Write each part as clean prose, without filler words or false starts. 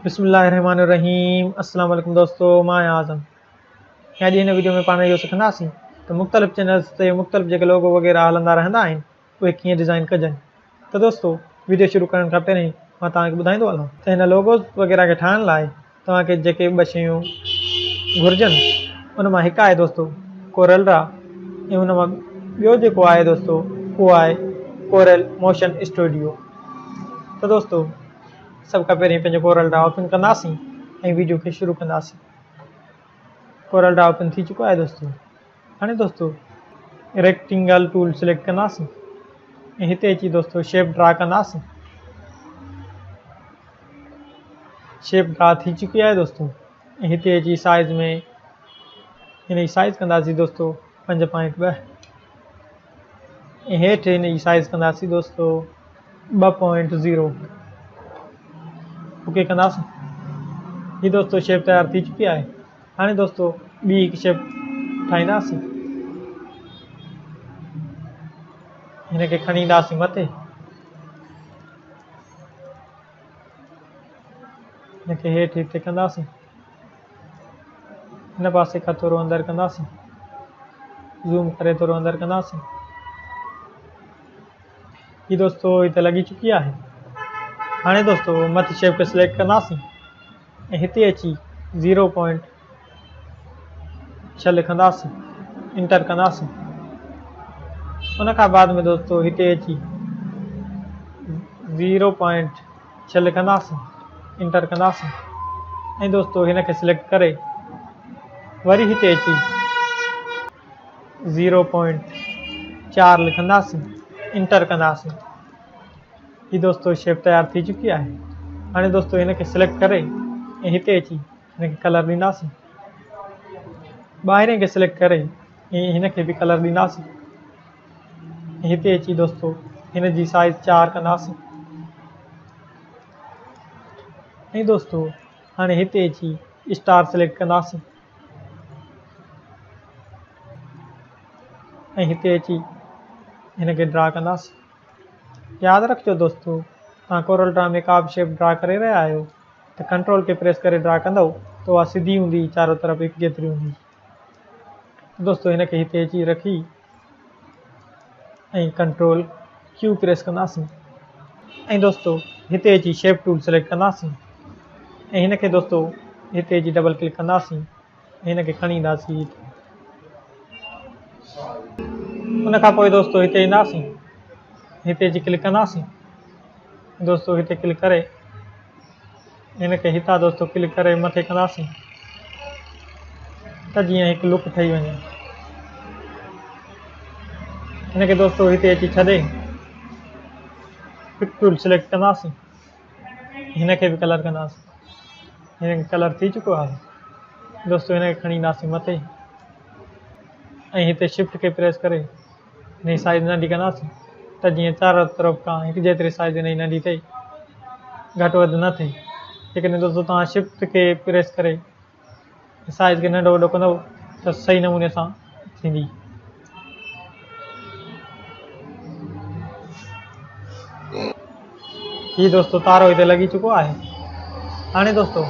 बिस्मिल्लाहिर्रहमानिर्रहीम। अस्सलाम वालेकुम दोस्तों, मां आज़म। अॼु हिन वीडियो में पाण इहो सिखंदासीं त मुख़्तलिफ़ चैनल्स ते मुख़्तलिफ़ जेके लोगो वग़ैरह हलंदा रहंदा आहिनि उहे कीअं डिज़ाइन कजनि। त दोस्तों, वीडियो शुरू करण खां पहिरीं मां तव्हांखे ॿुधाईंदो हलां त हिन लोगोस वग़ैरह खे ठाहिण लाइ तव्हांखे जेके ॿ शयूं घुरिजनि उन मां हिकु आहे दोस्तों कोरल ड्रा, ऐं उन मां ॿियो जेको आहे दोस्तों उहो आहे कोरल मोशन स्टूडियो। त दोस्तों, सब खां पहिरीं पंहिंजो कोरल ड्रा ओपन कंदासीं ऐं वीडियो खे शुरू कंदासीं। कोरल ड्रा ओपन थी चुको आहे दोस्तों। हाणे दोस्तों रेक्टेंगल टूल सिलेक्ट कंदासीं ऐं हिते अची दोस्तों शेप ड्रा कंदासीं। शेप ड्रा थी चुकी आहे दोस्तों। ऐं हिते अची साइज़ में हिन जी साइज़ कंदासीं दोस्तों 5.2 ऐं हेठि हिन जी साइज़ कंदासीं दोस्तों 2.0। ओके कंदासीं। ही दोस्तों शेप तैयार थी चुकी आहे। हाणे दोस्तों ॿी हिकु शेप ठाहींदासीं। हिन खे खणी ईंदासीं मथे, हिन खे हेठि हिते कंदासीं, हिन पासे खां थोरो अंदरि कंदासीं, ज़ूम करे थोरो अंदरि कंदासीं। ही दोस्तों हिते लॻी चुकी आहे। हाणे दोस्तों मथे शेप खे सिलेक्ट कंदासीं ऐं हिते अची 0.6 लिखंदासीं, इंटर कंदासीं। उन खां बाद में दोस्तों हिते अची 0.6 लिखंदासीं, इंटर कंदासीं। ऐं दोस्तों हिन खे सिलेक्ट करे वरी हिते अची 0.4 लिखंदासीं, इंटर कंदासीं। ही दोस्तों शेप तैयार थी चुकी आहे। हाणे दोस्तों हिन खे सिलेक्ट करे ऐं हिते अची हिन खे कलर ॾींदासीं। ॿाहिरें खे सिलेक्ट करे ऐं हिन खे बि कलर ॾींदासीं। हिते अची दोस्तों हिन जी साइज़ 4 कंदासीं। ऐं दोस्तों हाणे हिते अची स्टार सिलेक्ट कंदासीं ऐं हिते अची हिन खे ड्रा कंदासीं। यादि रखिजो दोस्तों, तव्हां कोरल ड्रा में का बि शेप ड्रा करे रहिया आहियो त कंट्रोल खे प्रेस करे ड्रा कंदव त उहा सिधी हूंदी, चारों तरफ़ हिकु जेतिरी हूंदी। दोस्तों हिन खे हिते अची रखी ऐं कंट्रोल क्यू प्रेस कंदासीं ऐं दोस्तों हिते अची शेप टूल सिलेक्ट कंदासीं ऐं हिन खे दोस्तों हिते अची डबल क्लिक कंदासीं ऐं हिन खे खणी ईंदासीं। उन खां पोइ दोस्तों हिते ईंदासीं, हिते अची क्लिक कंदासीं। दोस्तों हिते क्लिक करे हिन खे हितां दोस्तों क्लिक करे मथे कंदासीं त जीअं हिकु लुक ठही वञे। हिन खे दोस्तों हिते अची छॾे पिक टूल सिलेक्ट कंदासीं, हिन खे बि कलर कंदासीं। हिन खे कलर थी चुको आहे दोस्तों। हिन खे खणी ईंदासीं मथे ऐं हिते शिफ्ट खे प्रेस करे हिन जी साइज़ नंढी कंदासीं त जीअं चारों तरफ़ खां हिकु जेतिरी साइज़ हिन जी नंढी थिए, घटि वधि न थिए। लेकिन दोस्तों तव्हां शिफ्ट खे प्रेस करे साइज़ खे नंढो वॾो कंदव त सही नमूने सां थींदी। ही दोस्तों तारो हिते लॻी चुको आहे। हाणे दोस्तों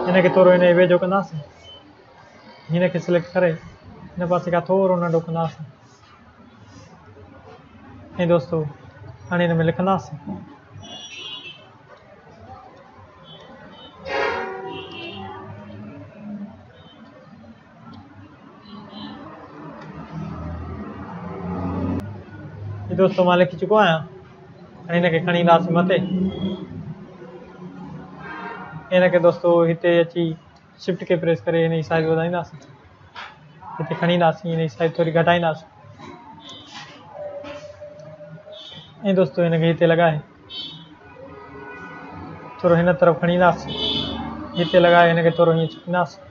हिन खे थोरो हिन जे वेझो कंदासीं, हिन खे सिलेक्ट करे हिन पासे खां थोरो नंढो कंदासीं ऐं दोस्तों हाणे हिन में लिखंदासीं। ही दोस्तों मां लिखी चुको आहियां। हाणे हिन खे खणी ईंदासीं मथे। हिन खे दोस्तों हिते अची शिफ्ट खे प्रेस करे हिन जी साइज़ वधाईंदासीं, हिते खणी ईंदासीं, हिन जी साइज़ थोरी घटाईंदासीं ऐं दोस्तों हिन खे हिते लॻाए थोरो हिन तरफ़ खणी ईंदासीं, हिते लॻाए हिन खे थोरो हीअं छिकींदासीं,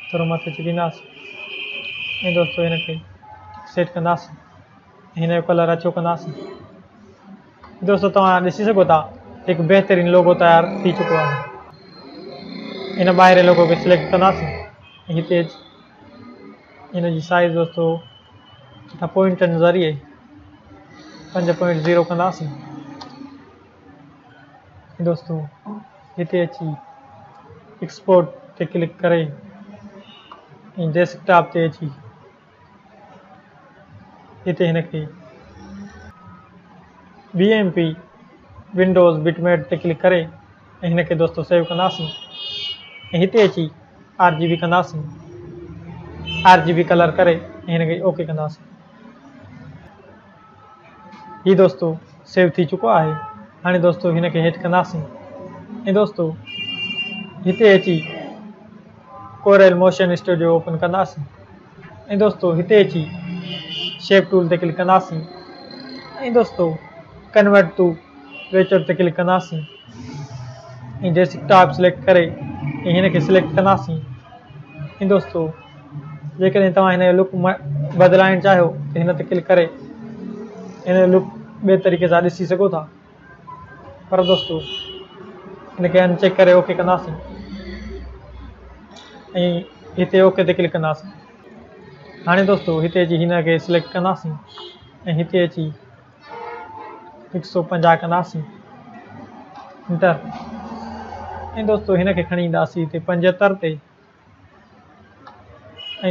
थोरो मथे छिकींदासीं ऐं दोस्तों हिन खे सेट कंदासीं। हिन जो कलर अछो कंदासीं। दोस्तों तव्हां ॾिसी सघो था हिकु बहितरीनु लोगो तयारु थी चुको आहे। हिन ॿाहिरें लोगो खे सिलेक्ट कंदासीं ऐं हिते हिन जी साइज़ दोस्तों पॉइंटनि ज़रिए 5.0 कंदासीं दोस्तों हिते अची एक्सपोर्ट ते क्लिक करे डेस्कटॉप ते अची हिते हिनखे BMP विंडोज़ बिटमेट ते क्लिक करे हिनखे दोस्तों सेव कंदासीं। हिते अची RGB कंदासीं, RGB कलर करे हिनखे ओके कंदासीं। ही दोस्तों सेव थी चुको है। हाँ दोस्तों हिनखे हेठि कंदासीं दोस्तों हिते अची कोरेल मोशन स्टूडियो ओपन कंदासीं दोस्तों हिते अची शेप टूल ते क्लिक कंदासीं दोस्तों कन्वर्ट टू वेचर ते क्लिक कंदासीं डेस्कटॉप सिलेक्ट करे हिनखे सिलेक्ट कंदासीं दोस्तों जेकॾहिं तव्हां हिन जो लुक बदिलाइणु चाहियो त हिन ते क्लिक करे हिन जो लुक ॿिए तरीक़े सां ॾिसी सघो था। पर दोस्तों हिनखे अनचेक करे ओके कंदासीं हिते ओके ते क्लिक कंदासीं। हाँ दोस्तों हिते अची हिनखे सिलेक्ट कंदासीं हिते अची 150 कंदासीं इंटर दोस्तों हिनखे खणी ईंदासीं हिते 75 ते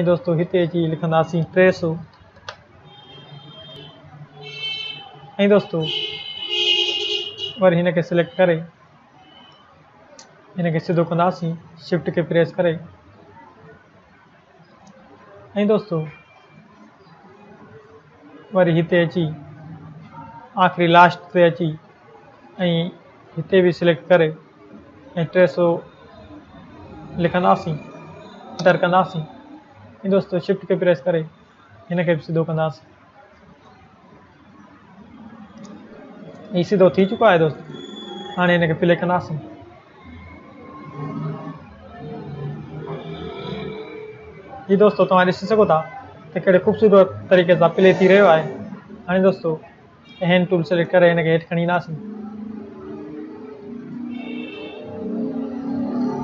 दोस्तों हिते अची लिखंदासीं 300 दोस्तों वरी हिनखे सिलेक्ट करे हिनखे सिधो कंदासीं शिफ्ट के प्रेस करे दोस्तों वरी हिते अची आखिरी लास्ट ते अची हिते भी सिलेक्ट करे 300 लिखंदासीं इंटर कंदासीं दोस्तों शिफ्ट के प्रेस करे हिनखे भी सिधो कंदासीं। ये सीधो थी चुका है दोस्तों। हाँ हिनखे प्ले कंदासीं ये दोस्तों तुम ॾिसी सघो था त कहिड़े ख़ूबसूरत तरीक़े सां प्ले थी रहियो आहे। हाँ दोस्तों हैंड टूल सेलेक्ट करे हिनखे हेठि खणी ईंदासीं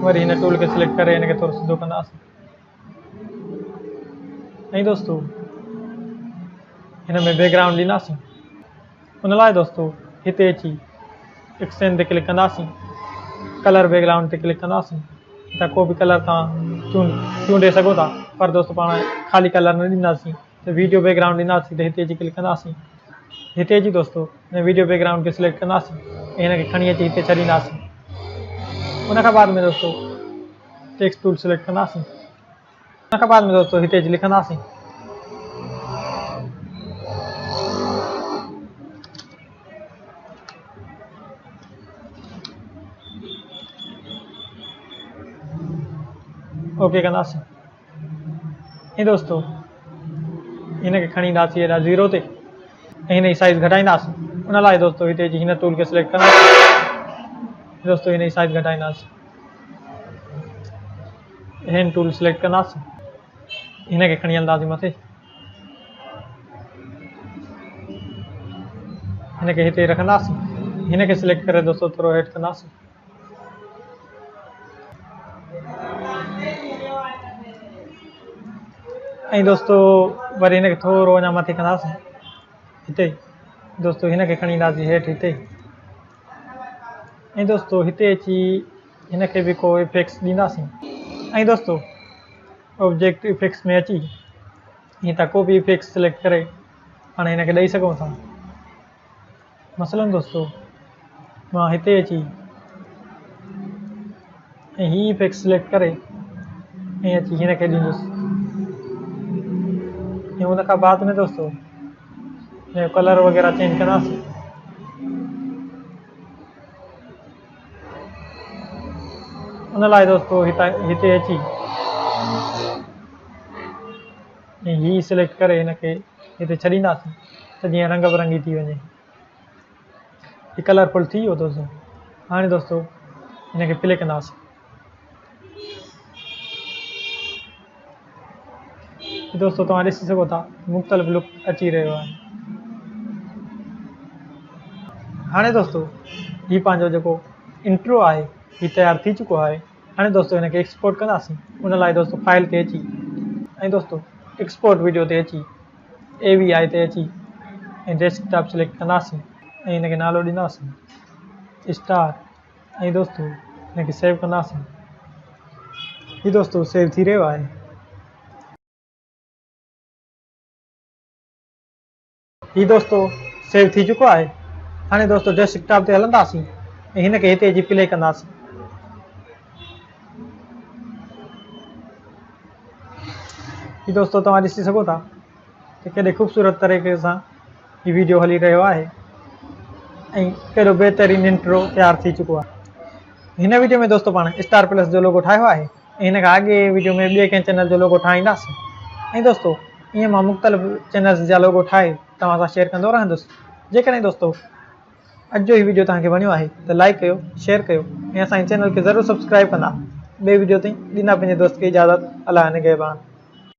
वरी हिन टूल के सिलेक्ट करे हिनखे थोरो सिधो कंदासीं दोस्तों हिन में बैकग्राउंड ॾींदासीं। उन लाइ दोस्तों हिते अची एक्सचेंज ते क्लिक कंदासीं कलर बैकग्राउंड ते क्लिक कंदासीं त को भी कलर तव्हां चूंडे सघो था। पर दोस्तों पाण खाली कलर न ॾींदासीं त वीडियो बैकग्राउंड ॾींदासीं त हिते अची क्लिक कंदासीं। हिते अची दोस्तों हिन वीडियो बैकग्राउंड के सिलेक्ट कंदासीं हिनखे खणी अची हिते छॾींदासीं। उन खां बाद में दोस्तों टेक्स्ट टूल सिलेक्ट कंदासीं। उन खां बाद में दोस्तों हिते अची लिखंदासीं ओके कंदासीं दोस्तों हिनखे खणी ईंदासीं हेॾा 0 ते हिन जी साइज़ घटाईंदासीं। उन लाइ दोस्तों हिते अची हिन टूल के सिलेक्ट कंदासीं दोस्तों हिन जी साइज़ घटाईंदासीं हैंड टूल सिलेक्ट कंदासीं हिनखे खणी हलंदासीं मथे हिनखे हिते रखंदासीं हिनखे सिलेक्ट करे दोस्तों थोरो हेठि कंदासीं दोस्तों वरी हिनखे थोरो अञा मथे कंदासीं हिते दोस्तों हिनखे खणी ईंदासीं हेठि हिते दोस्तों हिते अची हिनखे भी को इफेक्ट्स ॾींदासीं दोस्तों ऑब्जेक्ट इफेक्ट्स में अची हीअं त को भी इफेक्ट्स सिलेक्ट करे हाणे हिनखे ॾेई सघूं था। मसलन दोस्तों मां हिते अची ही इफेक्ट सिलेक्ट करे अची हिनखे ॾींदुसि। उन खां बाद में दोस्तों कलर वगैरह चेंज कंदासीं उन लाइ दोस्तों हिते अची ही सिलेक्ट करे हिनखे हिते छॾींदासीं त जीअं रंग बिरंगी थी वञे। ही कलरफुल थी वियो दोस्तों। हाणे दोस्तों हिनखे प्ले कंदासीं दोस्तों तव्हां ॾिसी सघो था मुख़्तलिफ़ लुक अची रहियो आहे। हाणे दोस्तों ही पंहिंजो जेको इंट्रो आहे ही तयार थी चुको आहे। हाणे दोस्तों हिनखे एक्सपोर्ट कंदासीं। उन लाइ दोस्तों फाइल ते अची दोस्तों एक्सपोर्ट वीडियो ते अची AVI ते अची डेस्कटॉप सिलेक्ट कंदासीं हिनखे नालो ॾींदासीं स्टार ऐं दोस्तों हिनखे सेव कंदासीं। हीउ दोस्तों सेव थी रहियो आहे। हीउ दोस्तों सेव थी चुको आहे। हाणे दोस्तों डेस्कटॉप ते हलंदासीं ऐं हिनखे हिते अची प्ले कंदासीं। हीउ दोस्तों तव्हां ॾिसी सघो था त केॾे ख़ूबसूरत तरीक़े सां हीउ वीडियो हली रहियो आहे ऐं केॾो बहितरीनु इंट्रो तयारु थी चुको आहे। हिन वीडियो में दोस्तों पाण स्टार प्लस जो लोगो ठाहियो आहे ऐं हिन खां अॻे वीडियो में ॿिए कंहिं चैनल जो लोगो ठाहींदासीं। ऐं दोस्तों ईअं मां मुख़्तलिफ़ चैनल्स जा लोगो ठाहे तव्हां सां शेयर कंदो रहंदुसि। जेकॾहिं दोस्तों अॼु जो ही वीडियो तव्हांखे वणियो आहे त लाइक कयो, शेयर कयो ऐं असांजे चैनल खे ज़रूरु सब्सक्राइब कंदा। ॿिए वीडियो ताईं ॾींदा पंहिंजे दोस्त खे इजाज़त। अल्लाह निगहबान।